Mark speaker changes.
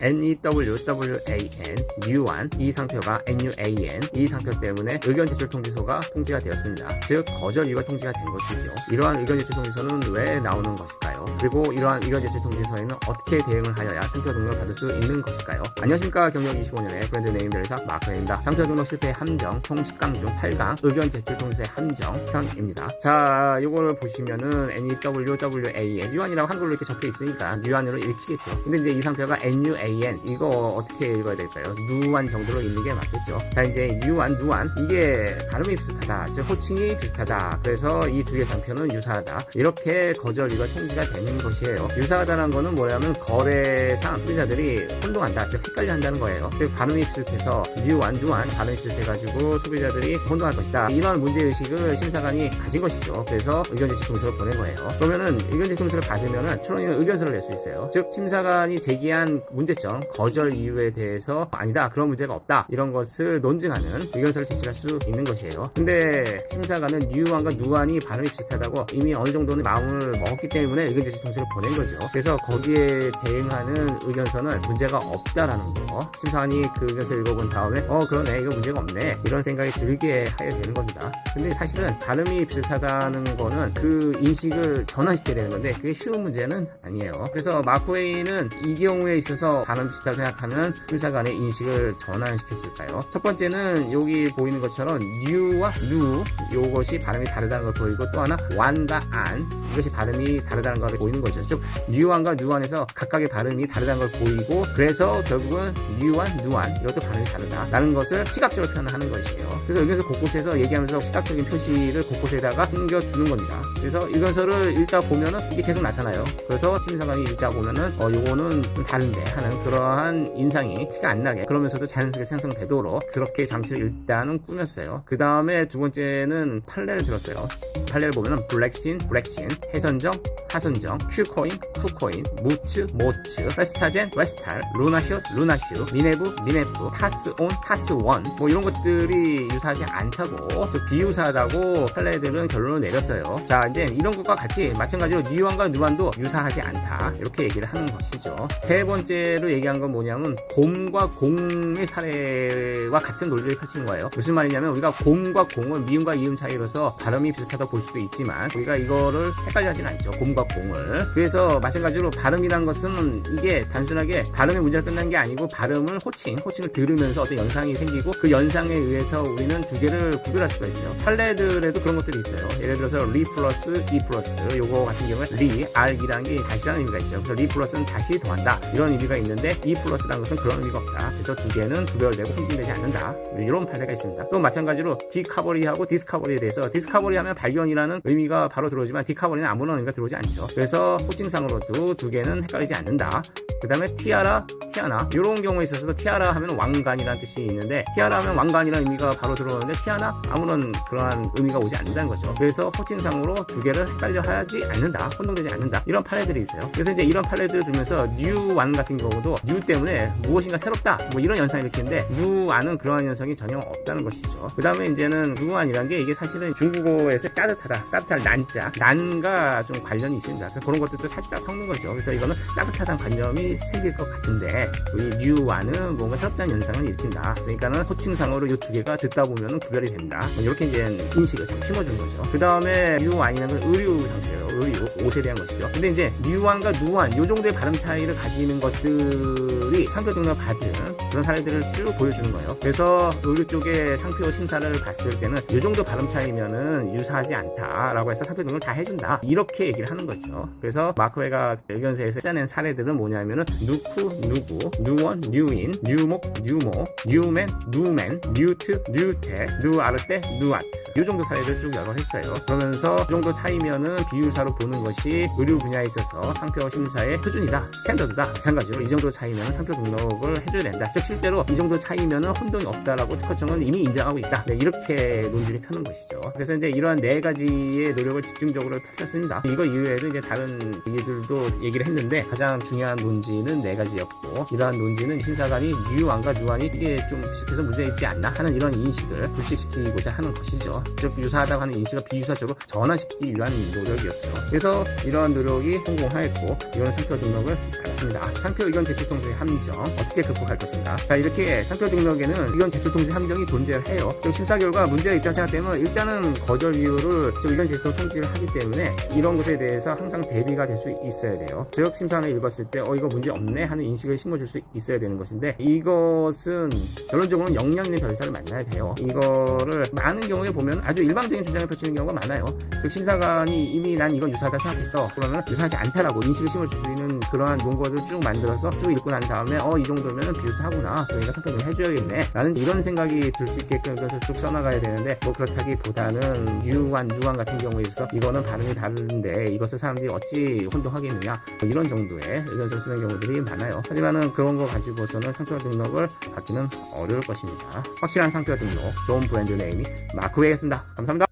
Speaker 1: NEWWAN, NUAN, 이 상표가 NUAN, 이 상표 때문에 의견 제출 통지서가 통지가 되었습니다. 즉 거절 이유가 통지가 된 것이죠. 이러한 의견 제출 통지서는 왜 나오는 것일까요? 그리고 이러한 의견 제출 통지서에는 어떻게 대응을 하여야 상표 등록을 받을 수 있는 것일까요? 안녕하십니까. 경력 25년의 브랜드 네임 대리사 마크입니다. 상표 등록 실패 함정 총 10강 중 8강 의견 제출 통지서의 함정 편입니다. 자, 요거를 보시면은 NEWWAN, 뉴안이라고 한글로 이렇게 적혀 있으니까 뉴안으로 읽히겠죠. 근데 이제 이 상표가 NUAN, 이거 어떻게 읽어야 될까요? 누안 정도로 읽는 게 맞겠죠. 자, 이제 뉴안, 누안, 이게 발음이 비슷하다, 즉 호칭이 비슷하다, 그래서 이 두 개 상표는 유사하다, 이렇게 거절이가 통지가 되는 것이에요. 유사하다는 거는 뭐냐면 거래상 소비자들이 혼동한다, 즉 헷갈려 한다는 거예요. 즉 발음이 비슷해서 뉴안, 누안 발음이 비슷해가지고 소비자들이 혼동할 것이다, 이런 문제의식을 심사관이 가진 것이죠. 그래서 의견 제출 통지서를 보낸 거예요. 그러면은 의견 제출 통지서를 받으면은 출원인은 의견서를 낼 수 있어요. 즉 심사관이 제기한 문제점, 거절 이유에 대해서 아니다, 그런 문제가 없다, 이런 것을 논증하는 의견서를 제출할 수 있는 것이에요. 근데 심사관은 뉴안과 누안이 발음이 비슷하다고 이미 어느 정도는 마음을 먹었기 때문에 의견 제출 통지서를 보낸 거죠. 그래서 거기에 대응하는 의견서는 문제가 없다라는 거, 심사관이 그 의견서를 읽어본 다음에 그러네, 이거 문제가 없네, 이런 생각이 들게 하게 되는 겁니다. 근데 사실은 발음이 비슷하다는 거는 그 인식을 전환시켜야 되는 건데 그게 쉬운 문제는 아니에요. 그래서 마크웨이는 이 경우에 있어서 발음 비슷하다고 생각하는 심사관의 인식을 전환시켰을까요? 첫 번째는 여기 보이는 것처럼 뉴와 누, 요것이 발음이 다르다는 걸 보이고, 또 하나 완과 안, 이것이 발음이 다르다는 걸 보이는 거죠. 즉 뉴안과 누안에서 각각의 발음이 다르다는 걸 보이고, 그래서 결국은 뉴안, 누안, 이것도 발음이 다르다라는 것을 시각적으로 표현하는 것이에요. 그래서 의견서 곳곳에서 얘기하면서 시각적인 표시를 곳곳에다가 숨겨두는 겁니다. 그래서 의견서를 읽다 보면은 이게 계속 나타나요. 그래서 심사관이 읽다 보면은 요거는 좀 다른데 하는 그러한 인상이 티가 안 나게, 그러면서도 자연스럽게 생성되도록 그렇게 장치를 일단은 꾸몄어요. 그 다음에 두 번째는 판례를 들었어요. 판례를 보면은 블랙신, 브렉신, 해선정, 하선정, 큐코인, 쿠코인, 무츠, 모츠, 웨스타젠, 웨스탈, 루나슛, 루나슈, 미네브, 미네프, 타스온, 타스원, 뭐 이런 것들이 유사하지 않다고, 즉 비유사하다고 판례들은 결론을 내렸어요. 자, 이제 이런 것과 같이 마찬가지로 뉴안과 누안도 유사하지 않다, 이렇게 얘기를 하는 것이죠. 세 번째로 얘기한 건 뭐냐면 곰과 공의 사례와 같은 논리를 펼치는 거예요. 무슨 말이냐면 우리가 곰과 공은 미음과 이음 차이로서 발음이 비슷하다고 볼 수도 있지만 우리가 이거를 헷갈려 하진 않죠, 곰과 공을. 그래서 마찬가지로 발음이란 것은 이게 단순하게 발음의 문제가 끝난 게 아니고 발음을 호칭을 들으면서 어떤 연상이 생기고 그 연상에 의해서 우리는 두 개를 구별할 수가 있어요. 판례들에도 그런 것들이 있어요. 예를 들어서 리 플러스 이 플러스, 요거 같은 경우에 리, r이라는 게 다시라는 의미가 있죠. 그래서 리 플러스는 다시 더한다, 이런 의미가 있는데 이 플러스라는 것은 그런 의미가 없다. 그래서 두 개는 구별되고 혼동되지 않는다, 이런 판례가 있습니다. 또 마찬가지로 디카버리하고 디스커버리에 대해서 디스커버리 하면 발견이라는 의미가 바로 들어오지만 디카버리는 아무런 의미가 들어오지 않죠. 그래서 호칭상으로도 두 개는 헷갈리지 않는다. 그 다음에 티아라, 티아나, 이런 경우에 있어서도 티아라 하면 왕관이라는 뜻이 있는데 티아라 하면 왕관이라는 의미가 바로 들어오는데 티아나 아무런 그러한 의미가 오지 않는다는 거죠. 그래서 호칭상으로 두 개를 헷갈려 하지 않는다, 혼동되지 않는다, 이런 판례들이 있어요. 그래서 이제 이런 판례들을 들으면서 뉴안 같은 경우도 뉴 때문에 무엇인가 새롭다, 뭐 이런 현상이 일으키는데 뉴안은 그러한 현상이 전혀 없다는 것이죠. 그 다음에 이제는 뉴안이라는 게 이게 사실은 중국어에서 따뜻하다, 따뜻한 난자, 난과 좀 관련이 있습니다. 그래서 그런 것들도 살짝 섞는 거죠. 그래서 이거는 따뜻하다는 관념이 생길 것 같은데 우리 뉴안은 뭔가 새롭다는 현상을 일으킨다, 그러니까는 호칭상으로 이 두 개가 듣다 보면 구별이 된다, 뭐 이렇게 이제 인식을 좀 심어주는 거죠. 그 다음에 뉴안이라는 건 의류 상태예요. 의류, 옷에 대한 것이죠. 근데 이제 뉴안과 누안, 요 정도의 발음 차이를 가지는 것들이 상표 등록을 받은 그런 사례들을 쭉 보여주는 거예요. 그래서 의류 쪽에 상표 심사를 봤을 때는 요 정도 발음 차이면은 유사하지 않다라고 해서 상표 등록을 다 해준다, 이렇게 얘기를 하는 거죠. 그래서 마크웨이가 의견서에서 짜낸 사례들은 뭐냐면은 누쿠, 누구, 누원, 뉴인, 뉴목, 뉴모, 뉴맨, 누맨, 뉴트, 뉴테, 누아르테, 누아트, 요 정도 사례를 쭉 여러 했어요. 그러면서 이 정도 차이면은 비유사로 보는 것이 의류 분야에 있어서 상표 심사의 표준이다, 스탠더드다. 마찬가지로 이 정도 차이면 상표 등록을 해줘야 된다. 즉 실제로 이 정도 차이면 혼동이 없다라고 특허청은 이미 인정하고 있다. 네, 이렇게 논지를 펴는 것이죠. 그래서 이제 이러한 네 가지의 노력을 집중적으로 펼쳤습니다. 이거 이외에도 이제 다른 얘기들도 얘기를 했는데 가장 중요한 논지는 네 가지였고, 이러한 논지는 심사관이 뉴안과 누안이 이게 좀 비슷해서 문제 있지 않나 하는 이런 인식을 불식시키고자 하는 것이죠. 즉 유사하다고 하는 인식을 비유사적으로 전환시키기 위한 노력이었죠. 그래서 이러한 노력이 성공하였고 이런 상표 등록을 받았습니다. 상표 의견 제출 통지의 점 어떻게 극복할 것인가. 자, 이렇게 상표 등록에는 의견 제출 통지 함정이 존재해요. 지금 심사 결과 문제가 있다는 생각되면 일단은 거절 이유를 지금 의견 제출 통지를 하기 때문에 이런 것에 대해서 항상 대비가 될 수 있어야 돼요. 즉 심사원을 읽었을 때 이거 문제 없네 하는 인식을 심어줄 수 있어야 되는 것인데, 이것은 결론적으로는 역량 있는 변호사를 만나야 돼요. 이거를 많은 경우에 보면 아주 일방적인 주장을 펼치는 경우가 많아요. 즉 심사관이 이미 난 이건 유사하다 생각했어, 그러면 유사하지 않다라고 인식을 심어주는 그러한 문구를 쭉 만들어서 쭉 읽고 난 다음에 이 정도면 비유사하구나, 그러니까 상표를 해줘야겠네 라는 이런 생각이 들 수 있게끔 그것을 쭉 써나가야 되는데, 뭐 그렇다기보다는 유한 같은 경우에 있어서 이거는 발음이 다른데 이것을 사람들이 어찌 혼동하겠느냐, 이런 정도의 의견서를 쓰는 경우들이 많아요. 하지만은 그런 거 가지고서는 상표 등록을 받기는 어려울 것입니다. 확실한 상표 등록, 좋은 브랜드 네임이 마크웨이였습니다. 감사합니다.